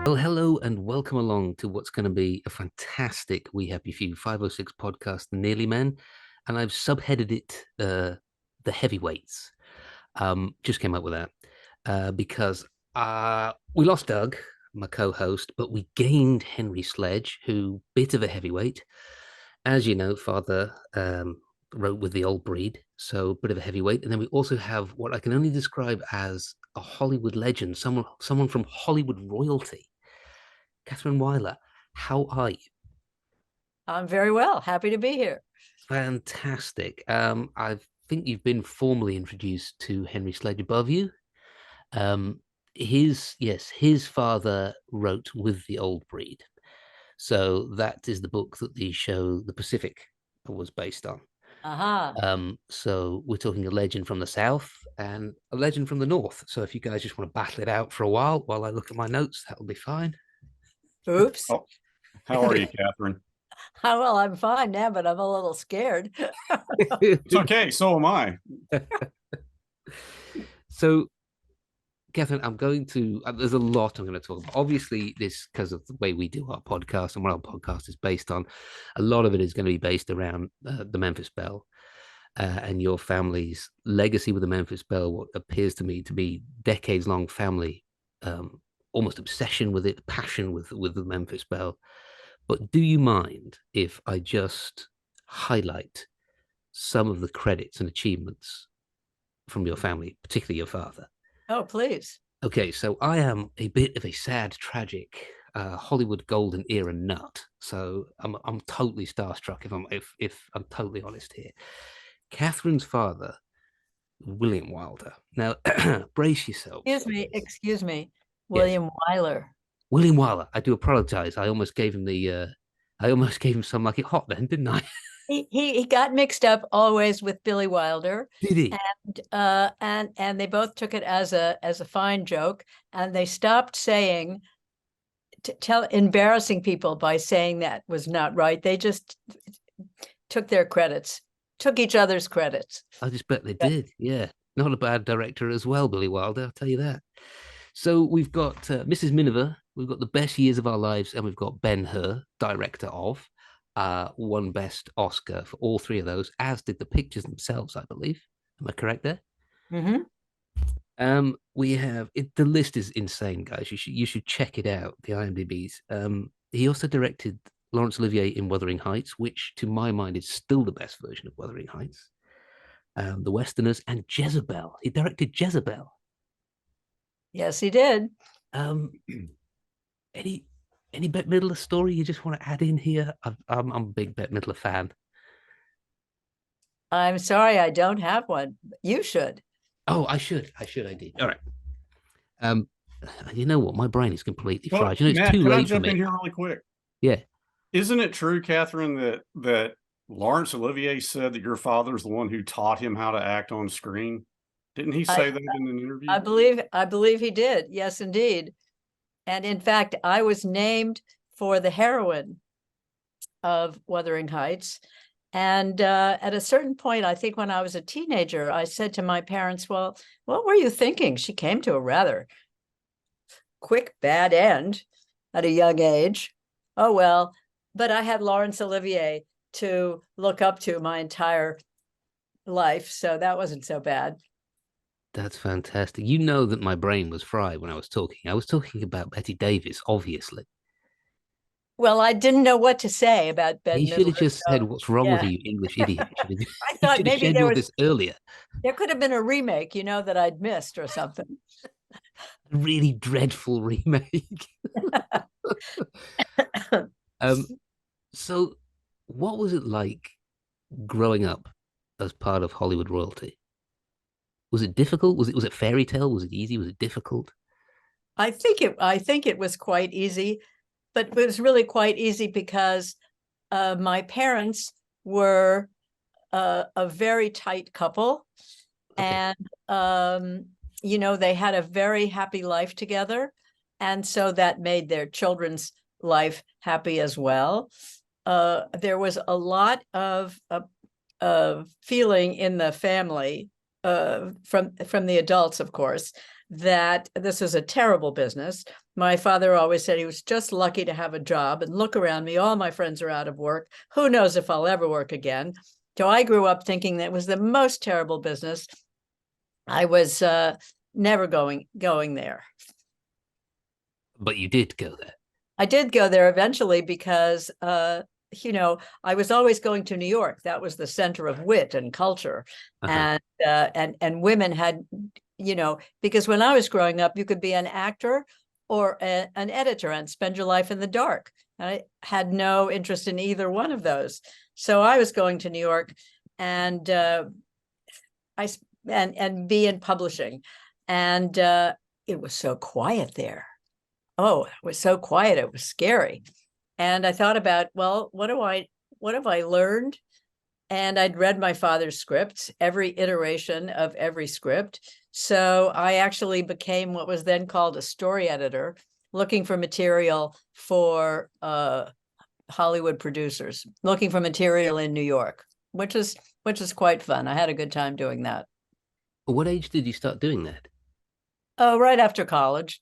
Well, hello and welcome along to what's going to be a fantastic We Happy Few 506 podcast, Nearly Men. And I've subheaded it The Heavyweights. Just came up with that because we lost Doug, my co host, but we gained Henry Sledge, who bit of a heavyweight. As you know, father wrote with the old breed, so a bit of a heavyweight. And then we also have what I can only describe as a Hollywood legend, someone from Hollywood royalty. Catherine Wyler, how are you? I'm very well. Happy to be here. Fantastic. I think you've been formally introduced to Henry Sledge above you. His father wrote with the old breed. So that is the book that the show The Pacific was based on. Uh-huh. So we're talking a legend from the south and a legend from the north. So if you guys just want to battle it out for a while I look at my notes, that'll be fine. Oops. Oh, how are you, Catherine? Well, I'm fine now, but I'm a little scared. It's okay. So am I. So, Catherine, there's a lot I'm going to talk about. Obviously, this, because of the way we do our podcast and what our podcast is based on, a lot of it is going to be based around the Memphis Belle and your family's legacy with the Memphis Belle, what appears to me to be decades long family, almost obsession with it, passion with the Memphis Belle. But do you mind if I just highlight some of the credits and achievements from your family, particularly your father? Oh, please. Okay, so I am a bit of a sad, tragic Hollywood golden era nut. So I'm totally starstruck if I'm totally honest here. Catherine's father, William Wilder. Now, brace yourselves. Excuse me. Yes. William Wyler. William Wyler. I do apologize. I almost gave him some like it hot then, didn't I? He got mixed up always with Billy Wilder. Did he? And they both took it as a fine joke, and they stopped saying embarrassing people by saying that was not right. They just took their credits, took each other's credits. I just bet they did. Yeah. Not a bad director as well, Billy Wilder, I'll tell you that. So we've got Mrs. Miniver, we've got The Best Years of Our Lives, and we've got Ben-Hur, director of, won Best Oscar for all three of those, as did the pictures themselves, I believe. Am I correct there? Mm-hmm. We have the list is insane, guys. You should check it out, the IMDb's. He also directed Laurence Olivier in Wuthering Heights, which to my mind is still the best version of Wuthering Heights. The Westerners and Jezebel. He directed Jezebel. Yes, he did. Any Bette Midler story you just want to add in here? I'm a big Bette Midler fan. I'm sorry, I don't have one. You should. Oh, I should. I did. All right. You know what? My brain is completely fried. You know, it's Matt, too can I late for jump me. in here really quick? Yeah. Isn't it true, Catherine, that Laurence Olivier said that your father's the one who taught him how to act on screen? Didn't he say that in an interview? I believe he did. Yes, indeed. And in fact, I was named for the heroine of Wuthering Heights. And at a certain point, I think when I was a teenager, I said to my parents, well, what were you thinking? She came to a rather quick, bad end at a young age. Oh, well, but I had Laurence Olivier to look up to my entire life. So that wasn't so bad. That's fantastic. You know that my brain was fried when I was talking. I was talking about Betty Davis, obviously. Well, I didn't know what to say about Bette He should have Midler. just said, "What's wrong with you, English idiot?" I thought maybe this earlier. There could have been a remake, that I'd missed or something. A really dreadful remake. So what was it like growing up as part of Hollywood royalty? Was it difficult? Was it fairy tale? Was it easy? Was it difficult? I think it was quite easy, but it was really quite easy because my parents were a very tight couple, okay. And they had a very happy life together, and so that made their children's life happy as well. There was a lot of feeling in the family from the adults, of course, that this was a terrible business. My father always said he was just lucky to have a job, and look around me, all my friends are out of work. Who knows if I'll ever work again? So I grew up thinking that it was the most terrible business. I was never going there. But you did go there. I did go there eventually because I was always going to New York. That was the center of wit and culture. Uh-huh. And women had, because when I was growing up, you could be an actor or an editor and spend your life in the dark. I had no interest in either one of those. So I was going to New York and be in publishing. And it was so quiet there. Oh, it was so quiet. It was scary. And I thought about, well, what have I learned? And I'd read my father's scripts, every iteration of every script. So I actually became what was then called a story editor, looking for material for Hollywood producers, looking for material in New York, which is quite fun. I had a good time doing that. What age did you start doing that? Oh, right after college.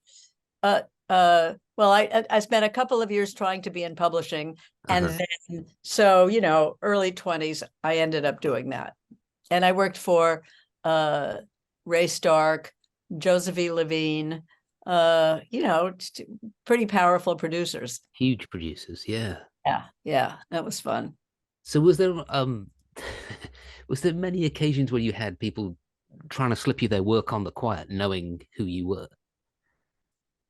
Well, I spent a couple of years trying to be in publishing, and then early 20s, I ended up doing that. And I worked for Ray Stark, Joseph E. Levine, pretty powerful producers. Huge producers, yeah. Yeah, that was fun. So was there was there many occasions where you had people trying to slip you their work on the quiet, knowing who you were?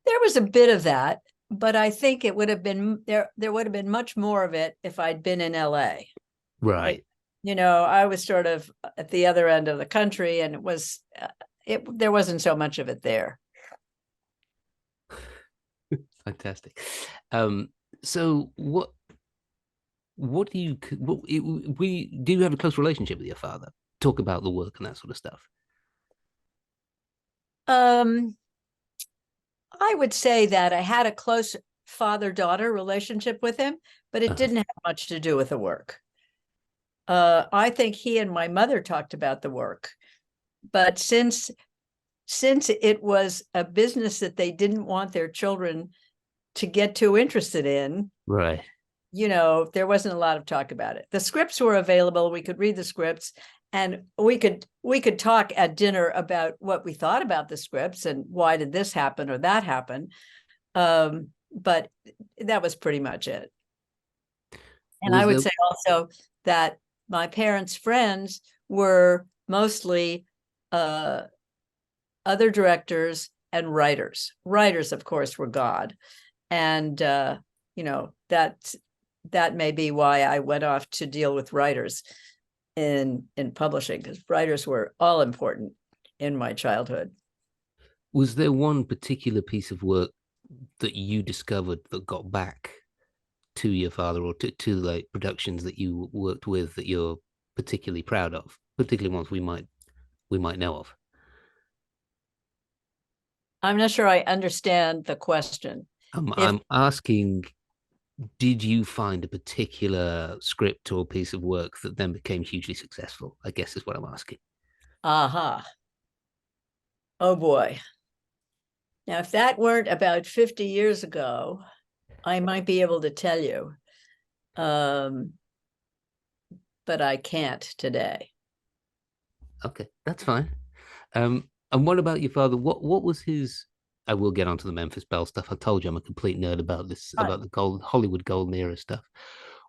There was a bit of that, but I think it would have been there would have been much more of it if I'd been in LA. Right. I was sort of at the other end of the country, and there wasn't so much of it there. Fantastic. So what do you we do you have a close relationship with your father? Talk about the work and that sort of stuff. I would say that I had a close father-daughter relationship with him, but it didn't have much to do with the work. I think he and my mother talked about the work, but since it was a business that they didn't want their children to get too interested in, right? There wasn't a lot of talk about it. The scripts were available; we could read the scripts, and we could talk at dinner about what we thought about the scripts and why did this happen or that happen. But that was pretty much it. And I would say also that my parents' friends were mostly other directors and writers. Writers, of course, were God. And, that may be why I went off to deal with writers in publishing, because writers were all important in my childhood. Was there one particular piece of work that you discovered that got back to your father, or to like productions that you worked with, that you're particularly proud of, particularly ones we might know of? I'm not sure I understand the question. I'm asking, did you find a particular script or piece of work that then became hugely successful? I guess is what I'm asking. Aha. Oh boy. Now, if that weren't about 50 years ago, I might be able to tell you. But I can't today. Okay, that's fine. And what about your father? What was his? I will get onto the Memphis Belle stuff. I told you I'm a complete nerd about this, about the Hollywood golden era stuff.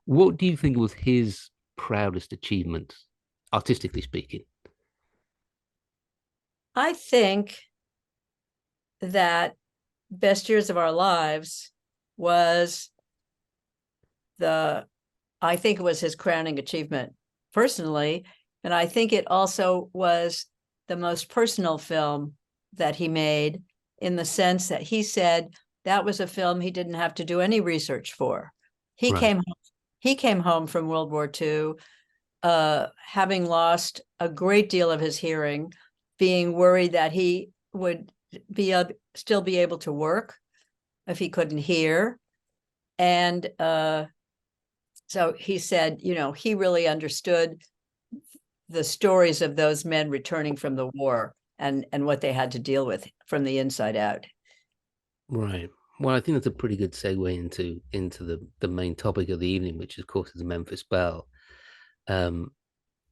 What do you think was his proudest achievement, artistically speaking? I think that Best Years of Our Lives was I think it was his crowning achievement personally. And I think it also was the most personal film that he made, in the sense that he said that was a film he didn't have to do any research for. He came home from World War II, having lost a great deal of his hearing, being worried that he would still be able to work if he couldn't hear. And so he said, he really understood the stories of those men returning from the war and what they had to deal with from the inside out. Right. Well, I think that's a pretty good segue into the main topic of the evening, which of course is Memphis Belle. Um,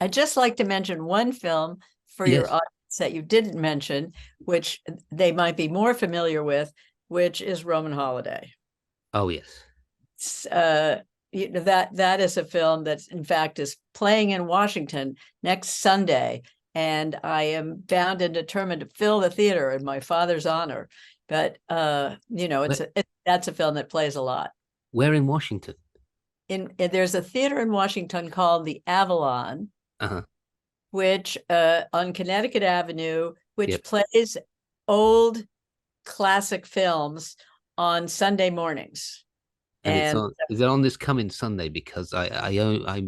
I'd just like to mention one film for your yes. audience that you didn't mention, which they might be more familiar with, which is Roman Holiday. Oh, yes. That is a film that in fact is playing in Washington next Sunday, and I am bound and determined to fill the theater in my father's honor. But that's a film that plays a lot. Where in Washington? There's a theater in Washington called the Avalon, which on Connecticut Avenue, which plays old classic films on Sunday mornings. And it's on. Is it on this coming Sunday? Because I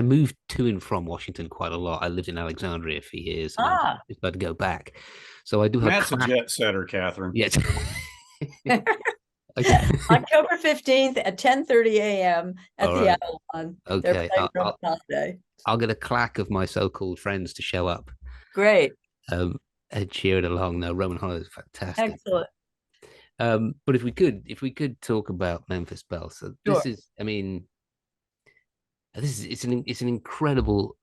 moved to and from Washington quite a lot. I lived in Alexandria for years, and I'm just about to go back. So I do have. That's a jet setter, Catherine. Yes. October 15th at 10:30 a.m. at the Avalon. Okay. I'll get a clack of my so-called friends to show up. Great. And cheer it along. No, Roman Holiday is fantastic. Excellent. But if we could talk about Memphis Belle. So this is, I mean, it's an incredible,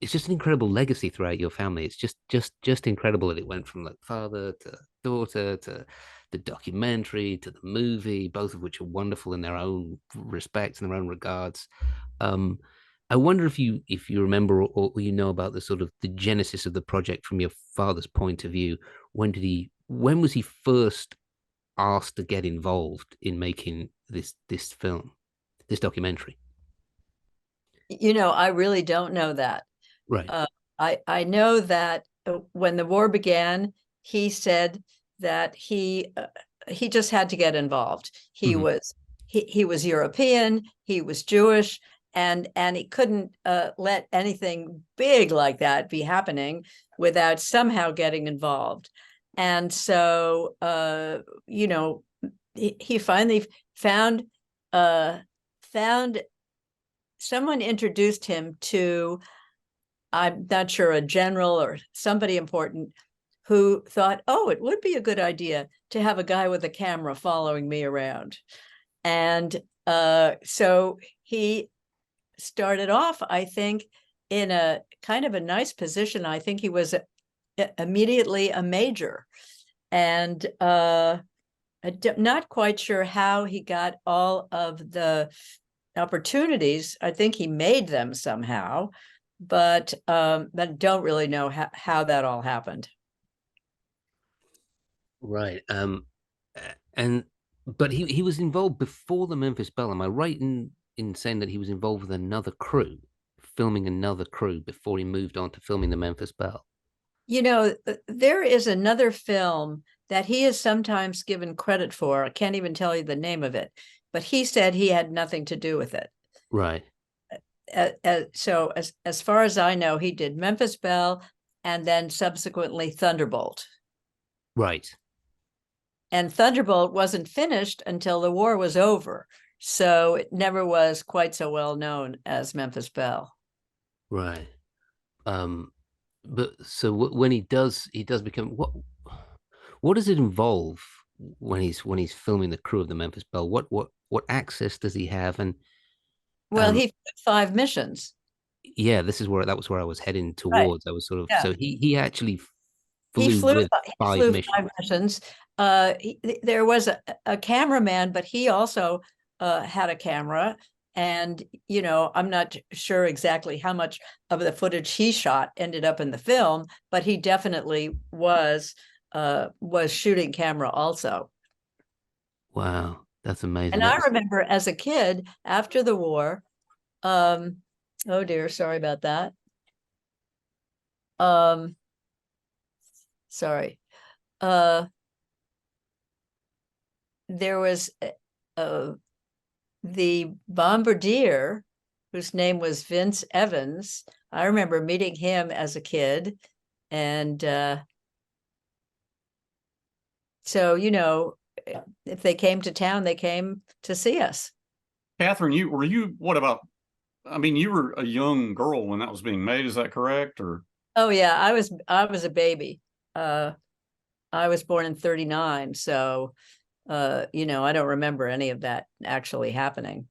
it's just an incredible legacy throughout your family. It's just incredible that it went from like father to daughter to the documentary to the movie, both of which are wonderful in their own respects and their own regards. I wonder if you remember or you know about the sort of the genesis of the project from your father's point of view. When was he first asked to get involved in making this film, this documentary? I really don't know that. Right. I know that when the war began, he said that he just had to get involved. He was European, he was Jewish, and he couldn't let anything big like that be happening without somehow getting involved. And so, he finally found someone introduced him to, I'm not sure, a general or somebody important who thought, oh, it would be a good idea to have a guy with a camera following me around. And so he started off, I think, in a kind of a nice position. I think he was immediately a major, and I'm not quite sure how he got all of the opportunities. I think he made them somehow, but don't really know how that all happened. Right. But he was involved before the Memphis Belle. Am I right in saying that he was involved with another crew, filming another crew before he moved on to filming the Memphis Belle? There is another film that he is sometimes given credit for. I can't even tell you the name of it, but he said he had nothing to do with it. Right. So as far as I know, he did Memphis Belle and then subsequently Thunderbolt. Right. And Thunderbolt wasn't finished until the war was over. So it never was quite so well known as Memphis Belle. Right. But so when he does become, what does it involve when he's filming the crew of the Memphis Belle? What access does he have? And well, he flew 5 missions. Yeah, that was where I was heading towards. Right. I was sort of so he actually flew 5 missions. There was a cameraman, but he also had a camera. And, I'm not sure exactly how much of the footage he shot ended up in the film, but he definitely was shooting camera also. Wow, that's amazing. And I remember as a kid after the war, oh dear, sorry about that. Sorry. There was the bombardier, whose name was Vince Evans. I remember meeting him as a kid. And so, if they came to town, they came to see us. Catherine, you were a young girl when that was being made. Is that correct? Or Oh yeah, I was a baby. I was born in 39, so you know, I don't remember any of that actually happening.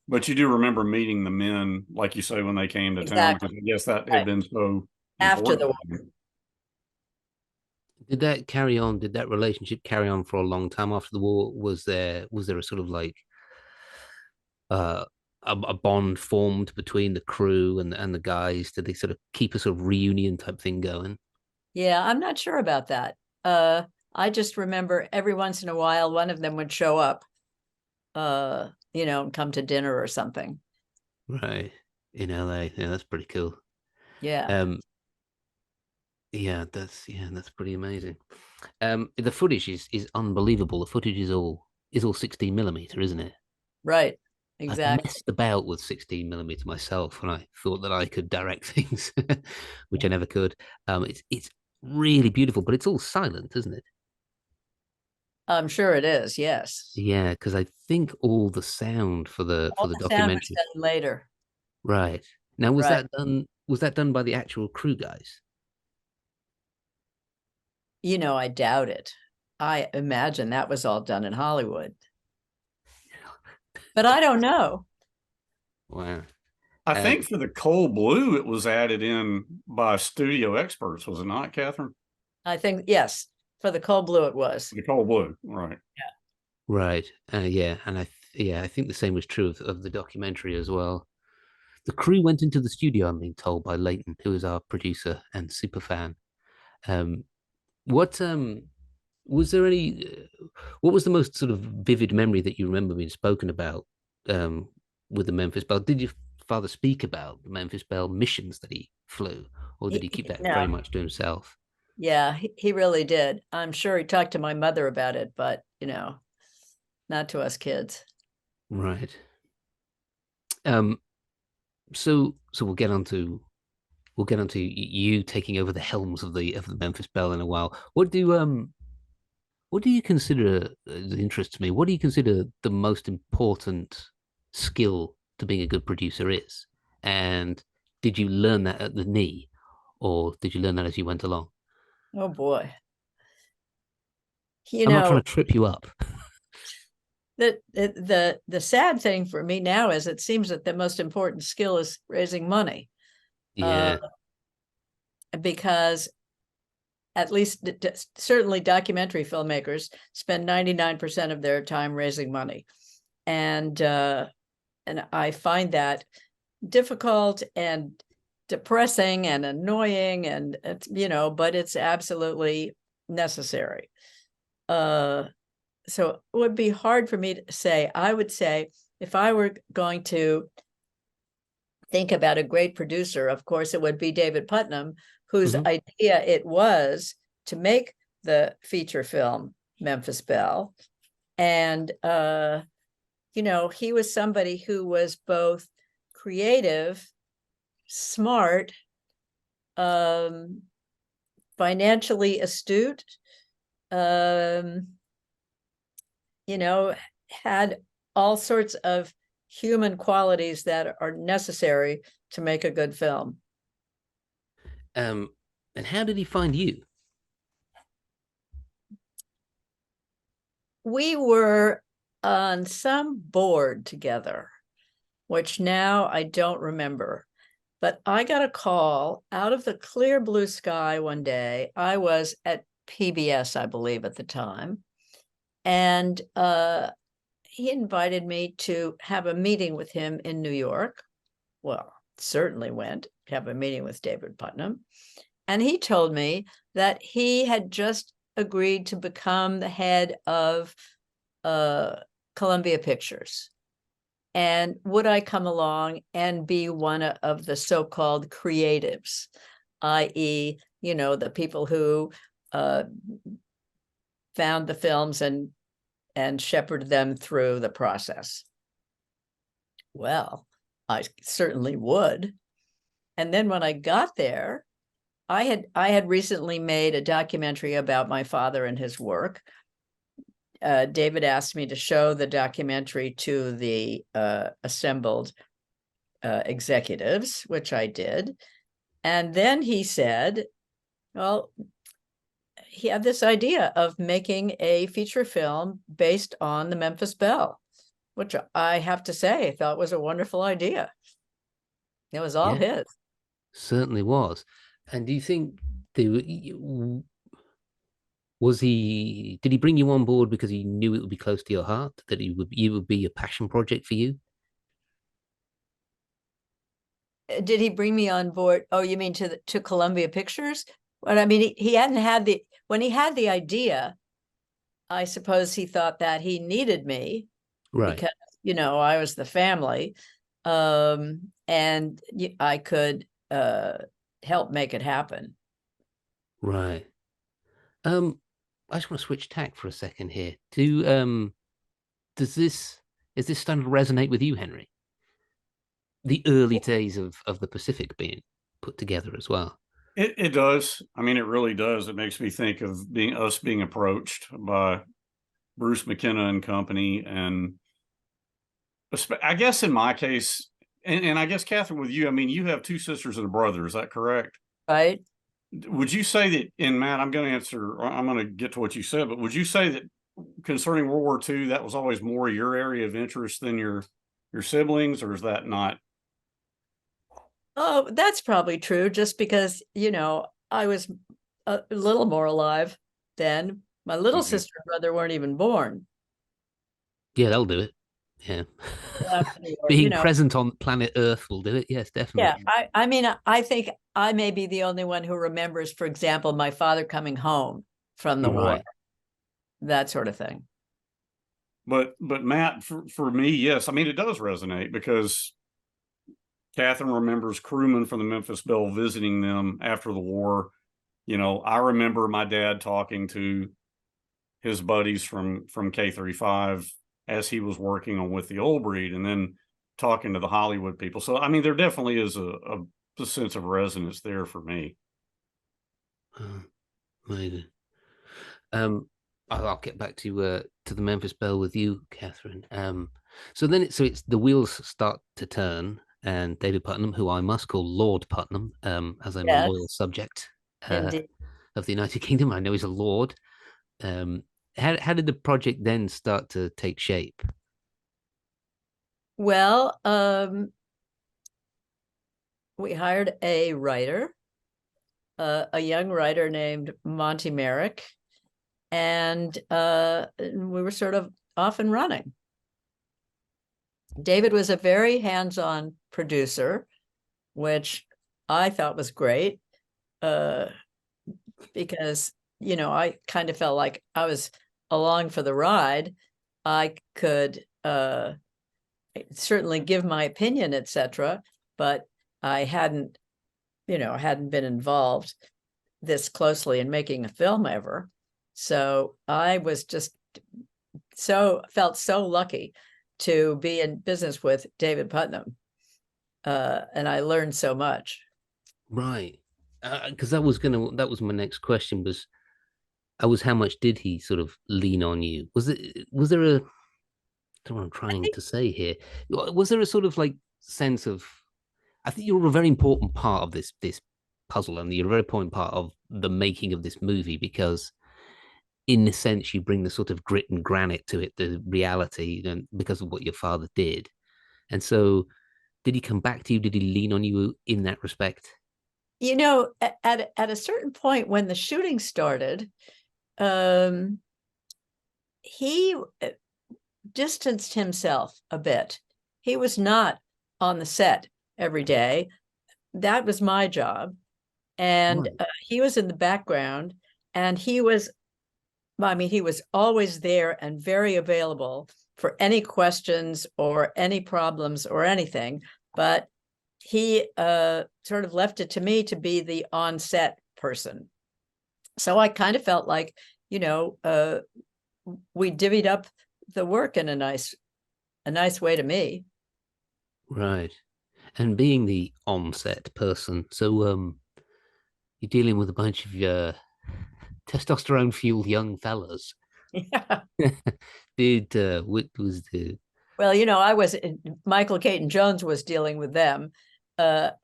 But you do remember meeting the men, like you say, when they came to town, because Exactly. I guess that had Right. been so After important the war. to you. Did that carry on? Did that relationship carry on for a long time after the war? Was there a sort of like uh, a bond formed between the crew and the guys? Did they sort of keep a sort of reunion type thing going? Yeah, I'm not sure about that. Uh, I just remember every once in a while one of them would show up, you know, and come to dinner or something. Right. In LA. Yeah, that's pretty cool. Yeah, Um, yeah, that's pretty amazing. The footage is unbelievable. The footage is all 16 millimeter, isn't it? right. I've Exactly. messed about with 16 millimeter myself when I thought that I could direct things, which I never could. It's really beautiful, but it's all silent, isn't it? I'm sure it is. Yes. Yeah, because I think all the sound for All the the sound was documentary, done later. right? Now, Right. Was that done by the actual crew guys? You know, I doubt it. I imagine that was all done in Hollywood, but I don't know. Wow. I Um, think for the cold blue, it was added in by studio experts, was it not, Catherine? I think, yes, for the cold blue it was. The cold blue, right? right. Yeah, and I think the same was true of the documentary as well. The crew went into the studio, I'm being told by Leighton, who is our producer and super fan. Um, what was there any? What was the most sort of vivid memory that you remember being spoken about um, with the Memphis Belle? Did your father speak about the Memphis Belle missions that he flew, or did he keep that very No, much to himself? yeah, he really did. I'm sure he talked to my mother about it, but you know, not to us kids. Right. Um. So we'll get on to you taking over the helms of the Memphis Belle in a while. What do you consider, it interests me, what do you consider the most important skill to being a good producer is? And did you learn that at the knee, or did you learn that as you went along? Oh boy. You I'm not trying know, to trip you up. the sad thing for me now is it seems that the most important skill is raising money. Uh, Yeah. because at least certainly documentary filmmakers spend 99% of their time raising money. And I find that difficult and depressing and annoying, and it's, you know, but it's absolutely necessary. So it would be hard for me to say. I would say if I were going to think about a great producer, of course, it would be David Putnam, whose Mhm. idea it was to make the feature film Memphis Belle. And, you know, he was somebody who was both creative, smart, um, financially astute, um, you know, had all sorts of human qualities that are necessary to make a good film. Um, and how did he find you? We were on some board together, which now I don't remember. But I got a call out of the clear blue sky one day. I was at PBS, I believe, at the time. And he invited me to have a meeting with him in New York. Well, certainly went to have a meeting with David Putnam. And he told me that he had just agreed to become the head of uh, Columbia Pictures. And would I come along and be one of the so-called creatives, i.e., you know, the people who found the films and shepherded them through the process? Well, I certainly would. And then when I got there, I had recently made a documentary about my father and his work. David asked me to show the documentary to the assembled executives, which I did. And then he said, well, he had this idea of making a feature film based on the Memphis Belle, which I have to say, I thought was a wonderful idea. It was all Yeah, his. certainly was. And do you think they was he did he bring you on board because he knew it would be close to your heart, that you would be a passion project for you? Did he bring me on board? Oh, you mean to Columbia Pictures? But I mean, he hadn't had when he had the idea, I suppose he thought that he needed me Right, because, I was the family, and I could help make it happen. right. I just want to switch tack for a second here. Does this is this starting to resonate with you, Henry? The early days of the Pacific being put together as well. It does. I mean, it really does. It makes me think of being approached by Bruce McKenna and company, and I guess in my case, and I guess Catherine, with you, I mean, you have two sisters and a brother. Is that correct? Right. Would you say that, and Matt, I'm going to answer, I'm going to get to what you said, but would you say that concerning World War II, that was always more your area of interest than your siblings, or is that not? Oh, that's probably true, just because, I was a little more alive then. My little Mhm. sister and brother weren't even born. Yeah, that'll do it. Yeah. After the war, Being present on planet Earth will do it. Yes, Yeah, definitely. I mean, I think I may be the only one who remembers, for example, my father coming home from the war, Right. that sort of thing. But Matt, for me, yes, I mean, it does resonate because Catherine remembers crewmen from the Memphis Belle visiting them after the war. I remember my dad talking to his buddies from K-35 as he was working on With the Old Breed, and then talking to the Hollywood people. So I mean, there definitely is a sense of resonance there for me. Amazing. Um, I'll get back to the Memphis Belle with you, Catherine. So it's the wheels start to turn, and David Putnam, who I must call Lord Putnam, as I'm a Yes, loyal subject uh, indeed. of the United Kingdom. I know he's a lord. Um, how did the project then start to take shape? Well, we hired a writer, a young writer named Monty Merrick, and we were sort of off and running. David was a very hands-on producer, which I thought was great, because, I kind of felt like I was along for the ride. I could certainly give my opinion, etc., but I hadn't been involved this closely in making a film ever. So I was just felt so lucky to be in business with David Putnam. And I learned so much. Right. Because that was my next question was how much did he sort of lean on you? Was there a, I don't know what I'm trying to say here. Was there a sort of like sense of, I think you're a very important part of this puzzle, and you're a very important part of the making of this movie, because in a sense you bring the sort of grit and granite to it, the reality, and because of what your father did. And so did he come back to you? Did he lean on you in that respect? At a certain point when the shooting started, he distanced himself a bit. He was not on the set every day. That was my job. And Right. he was in the background, and he was always there and very available for any questions or any problems or anything. But he sort of left it to me to be the on-set person. So I kind of felt like, we divvied up the work in a nice way to me. Right. And being the on-set person, so you're dealing with a bunch of testosterone fueled young fellas. Yeah. What was the Well, I was Michael Caton Jones was dealing with them.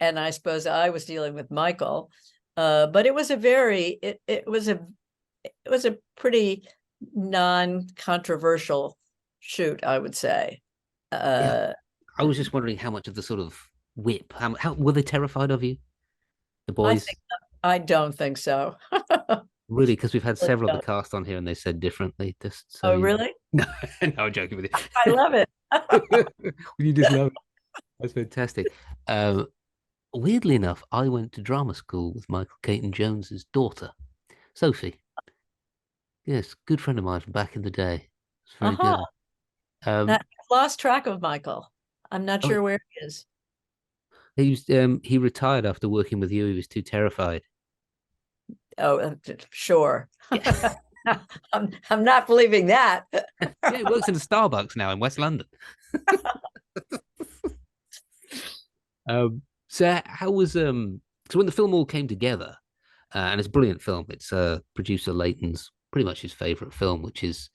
and I suppose I was dealing with Michael. But it was a pretty non-controversial shoot, I would say. Yeah. I was just wondering how much of the sort of whip, how were they terrified of you, the boys? I don't think so. Really, because we've had several of the cast on here and they said differently. Just so Oh, really? No, no, I'm joking with I love it. you. You just love it. That's fantastic. Weirdly enough, I went to drama school with Michael Caton Jones's daughter, Sophie. Yes, good friend of mine from back in the day. It's very good. I've lost track of Michael. I'm not sure where he is. He retired after working with you. He was too terrified. Oh, sure. Yeah. I'm not believing that. Yeah, he works in a Starbucks now in West London. So how was so when the film all came together, and it's a brilliant film. It's producer Leighton's pretty much his favorite film, which is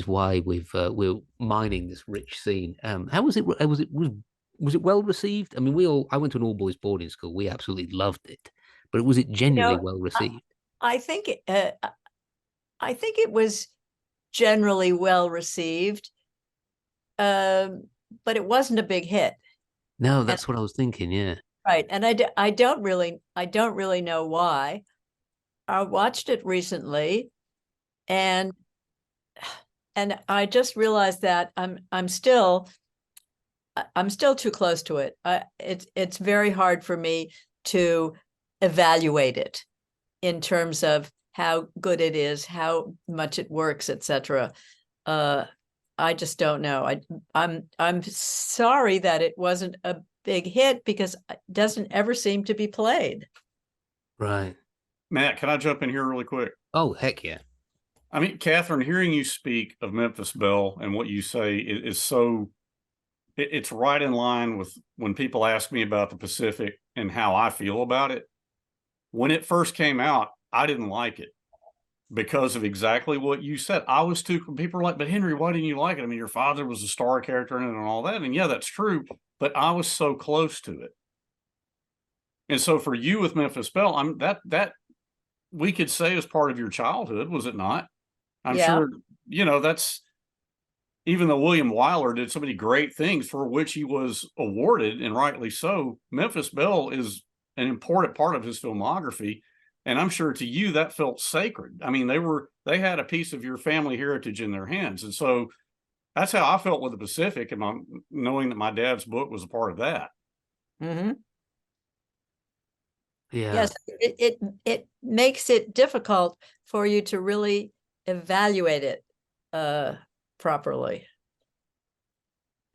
why we're mining this rich scene. How was it? Was it well received? I mean, I went to an all boys boarding school. We absolutely loved it, but was it genuinely well received? I think it was generally well received, but it wasn't a big hit. No, that's what I was thinking. Yeah, right. And I don't really know why. I watched it recently, and I just realized that I'm still too close to it. It's very hard for me to evaluate it in terms of how good it is, how much it works, etc. I just don't know. I'm sorry that it wasn't a big hit because it doesn't ever seem to be played. right. Matt, can I jump in here really quick? Oh, heck yeah. I mean, Catherine, hearing you speak of Memphis Belle and what you say is so, it's right in line with when people ask me about the Pacific and how I feel about it. When it first came out, I didn't like it because of exactly what you said. I was too, people are like, but Henry, why didn't you like it? I mean, your father was a star character in it and all that. And yeah, that's true, but I was so close to it. And so for you with Memphis Belle, that we could say is part of your childhood, was it not? I'm sure, that's, even though William Wyler did so many great things for which he was awarded, and rightly so, Memphis Belle is an important part of his filmography. And I'm sure to you that felt sacred. I mean, they had a piece of your family heritage in their hands. And so that's how I felt with the Pacific, and knowing that my dad's book was a part of that. Mm-hmm. Yeah. Yes, it makes it difficult for you to really evaluate it properly.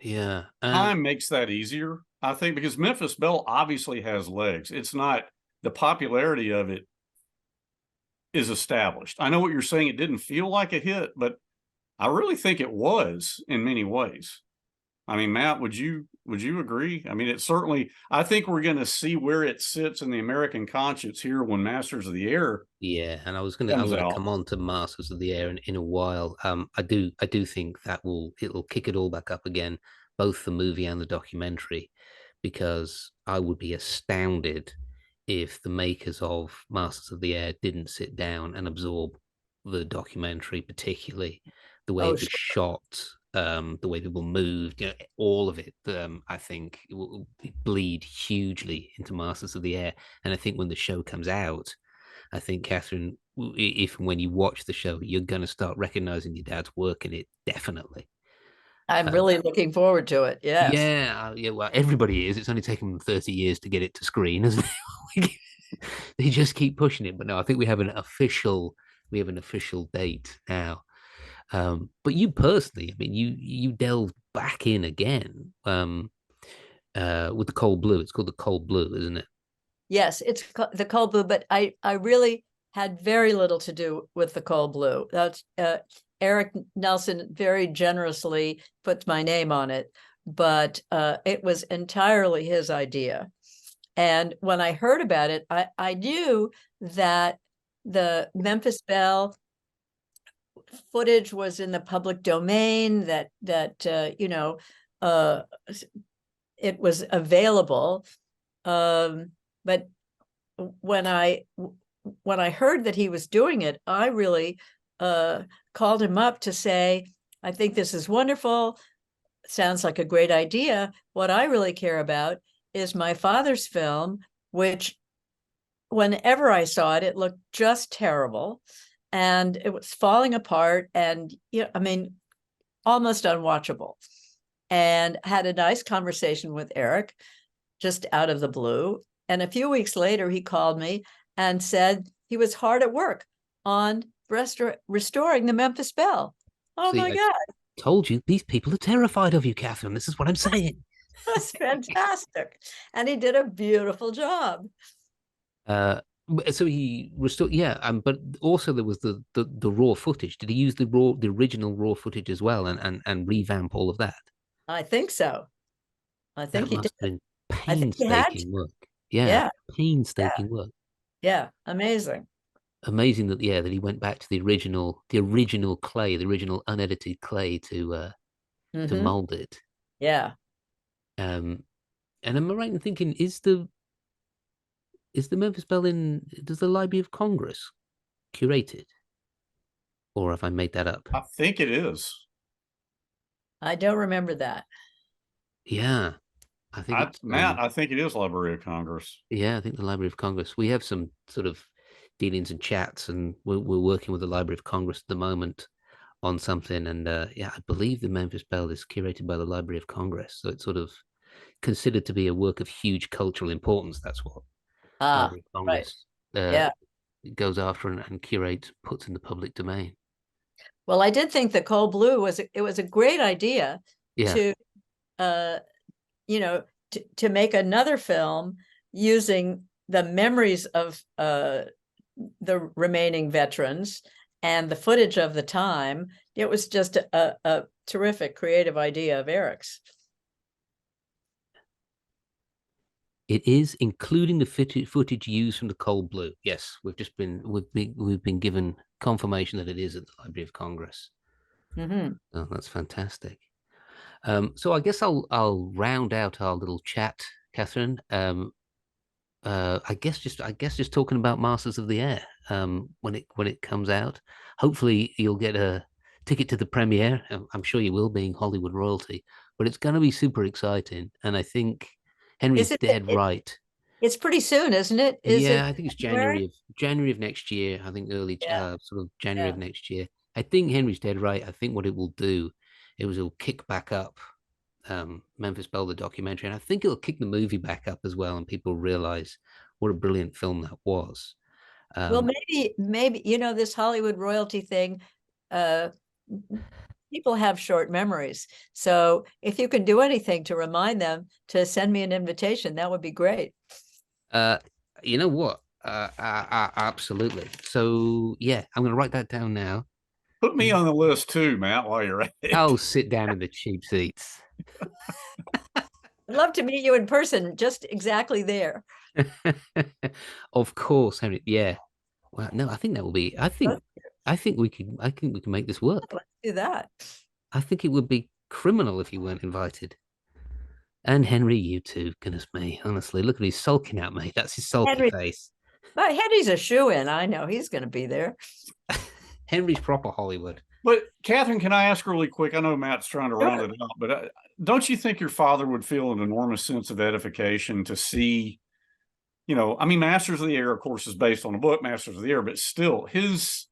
Yeah. Time makes that easier, I think, because Memphis Belle obviously has legs. It's not, the popularity of it is established. I know what you're saying. It didn't feel like a hit, but I really think it was in many ways. I mean, Matt, would you agree? I mean, it certainly, I think we're going to see where it sits in the American conscience here when Masters of the Air. Yeah, and I'm gonna come on to Masters of the Air in a while. I do think that it'll kick it all back up again, both the movie and the documentary, because I would be astounded if the makers of Masters of the Air didn't sit down and absorb the documentary, particularly the way it was shot, the way people moved, all of it. I think it will bleed hugely into Masters of the Air, and I think when the show comes out, I think Catherine, if when you watch the show, you're going to start recognizing your dad's work in it. Definitely. I'm really looking forward to it. Yes. Yeah. Well, everybody is. It's only taken them 30 years to get it to screen, isn't it? They just keep pushing it. But no, I think we have an official date now. But you personally, I mean, you delved back in again with the Cold Blue. It's called the Cold Blue, isn't it? Yes, it's the Cold Blue, but I really had very little to do with the Cold Blue. That's Eric Nelson very generously puts my name on it, but it was entirely his idea. And when I heard about it, I knew that the Memphis Belle footage was in the public domain, that it was available. But when I heard that he was doing it, I really called him up to say, I think this is wonderful. Sounds like a great idea. What I really care about is my father's film, which whenever I saw it, it looked just terrible. And it was falling apart and, I mean, almost unwatchable. And had a nice conversation with Eric just out of the blue. And a few weeks later, he called me and said he was hard at work on restoring the Memphis Belle. Oh, See, my I God. told you, these people are terrified of you, Catherine. This is what I'm saying. That's fantastic. And he did a beautiful job. So he restored, yeah, but also there was the raw footage. Did he use the original raw footage as well, and revamp all of that? I think so. I think That he did. must have been I think he had to. painstaking work. Yeah, Yeah. painstaking work. Yeah. Amazing. Amazing that that he went back to the original clay, the original unedited clay to mold it. Yeah. And am I right in thinking is the Memphis Belle does the Library of Congress curate it? Or have I made that up? I think it is. I don't remember that. Yeah. I think Matt, I think it is Library of Congress. Yeah, I think the Library of Congress. We have some sort of dealings and chats, and we're working with the Library of Congress at the moment on something. And yeah, I believe the Memphis Belle is curated by the Library of Congress, so it's sort of considered to be a work of huge cultural importance. That's what Library of Congress goes after and curates, puts in the public domain. Well, I did think that Cold Blue was a great idea to to make another film using the memories of the remaining veterans and the footage of the time. It was just a terrific creative idea of Eric's. It is, including the footage used from the Cold Blue. Yes, we've been given confirmation that it is at the Library of Congress. Oh, that's fantastic. So I guess I'll round out our little chat, Catherine. I guess just talking about Masters of the Air. When it comes out, hopefully you'll get a ticket to the premiere. I'm sure you will, being Hollywood royalty. But it's going to be super exciting, and I think Henry's dead right. It's pretty soon, isn't it? I think it's January of next year. I think early sort of January of next year. I think Henry's dead right. I think what it will do, it'll kick back up Memphis Belle, the documentary, and I think it'll kick the movie back up as well, and people realize what a brilliant film that was. Well, maybe this Hollywood royalty thing, people have short memories. So if you can do anything to remind them to send me an invitation, that would be great. You know what? Absolutely. So yeah, I'm going to write that down now. Put me on the list too, Matt, while you're at it. I'll sit down in the cheap seats. I'd love to meet you in person, just exactly there. Of course, Henry. Yeah. Well, no, I think that will be. I think we can make this work. Let's do that. I think it would be criminal if you weren't invited. And Henry, you too. Goodness me, honestly, look at he's sulking at me. That's his sulky face. But Henry's a shoo-in. I know he's going to be there. Henry's proper Hollywood. But Catherine, can I ask really quick? I know Matt's trying to round it out, but don't you think your father would feel an enormous sense of edification to see, I mean, Masters of the Air, of course, is based on the book Masters of the Air, but still his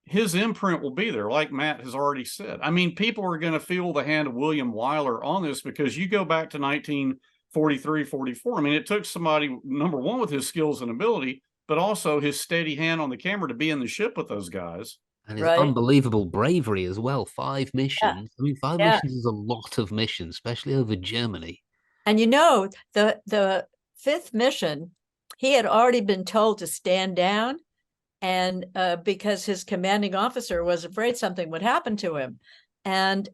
imprint will be there, like Matt has already said. I mean, people are going to feel the hand of William Wyler on this because you go back to 1943, 44. I mean, it took somebody, number one, with his skills and ability, but also his steady hand on the camera to be in the ship with those guys. And his unbelievable bravery as well. 5 missions. I mean, 5 missions is a lot of missions, especially over Germany. And the 5th mission, he had already been told to stand down, and because his commanding officer was afraid something would happen to him. And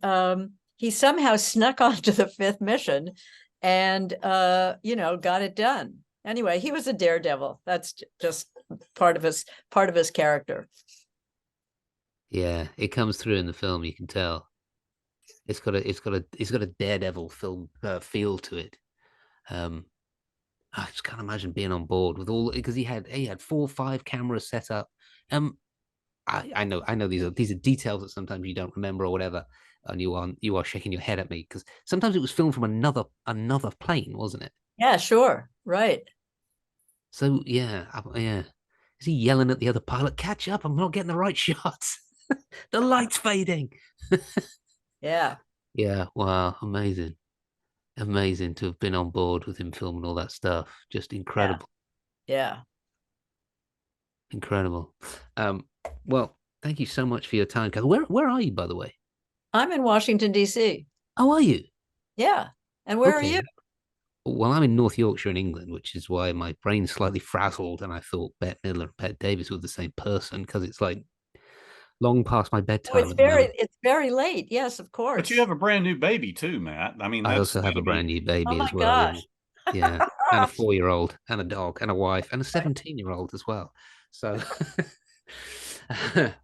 he somehow snuck onto the 5th mission and, got it done. Anyway, he was a daredevil. That's just part of his character. Yeah, it comes through in the film. You can tell. It's got a daredevil film feel to it. I just can't imagine being on board with all because he had 4 or 5 cameras set up. Um, I know these are details that sometimes you don't remember or whatever, and you are shaking your head at me because sometimes it was filmed from another plane, wasn't it? Yeah, sure. Right. So yeah, yeah. Is he yelling at the other pilot? Catch up! I'm not getting the right shots. The light's fading. Yeah. Yeah, wow, amazing, amazing to have been on board with him filming all that stuff. Just Yeah. incredible, Yeah. incredible. Um, well, thank you so much for your time, Kath. Where are you, by the way? I'm in Washington, D.C. How are you? Yeah. And where are you? Okay. Well, I'm in North Yorkshire in England, which is why my brain's slightly frazzled, and I thought Bette Midler and Bette Davis were the same person because it's like long past my Oh, bedtime at the moment. it's very late. Yes, of But you course. have a brand new baby too, Matt. I mean, I that's also got have a to brand be. new Oh baby my as well. Yeah, gosh. yeah, and a 4-year-old, and a dog, and a wife, and a 17-year-old as well. So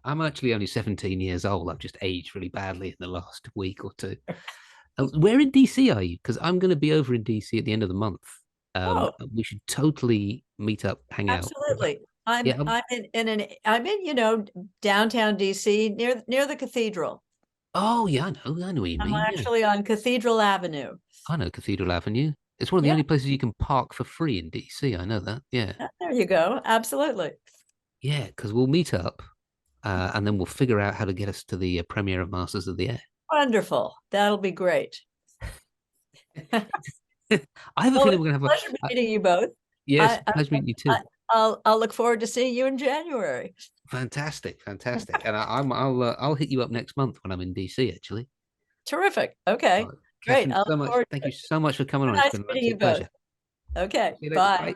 I'm actually only 17 years old. I've just aged really badly in the last week or two. Where in DC are you? Because I'm going to be over in DC at the end of the month. Oh, We should totally meet up, hang out. absolutely. Yeah. I'm in, downtown DC near the cathedral. Oh, yeah. I know what you I'm mean. Yeah, actually on Cathedral Avenue. I know Cathedral Avenue. It's one of the Yeah, only places you can park for free in DC. I know that. Yeah, there you go. Absolutely. yeah. Because we'll meet up, and then we'll figure out how to get us to the premiere of Masters of the Air. Wonderful. That'll be great. I have a Well, feeling it's we're a gonna have pleasure a. meeting you both. Yes, I, pleasure meeting you too. I I'll look forward to seeing you in January. Fantastic, fantastic. And I'll hit you up next month when I'm in DC. Actually, Terrific. all Okay. right. Great. Catherine, I'll so look much. forward Thank to you it. so much for coming on. It's Nice been an meeting you absolute both. pleasure. Okay. See you later. Bye. Bye.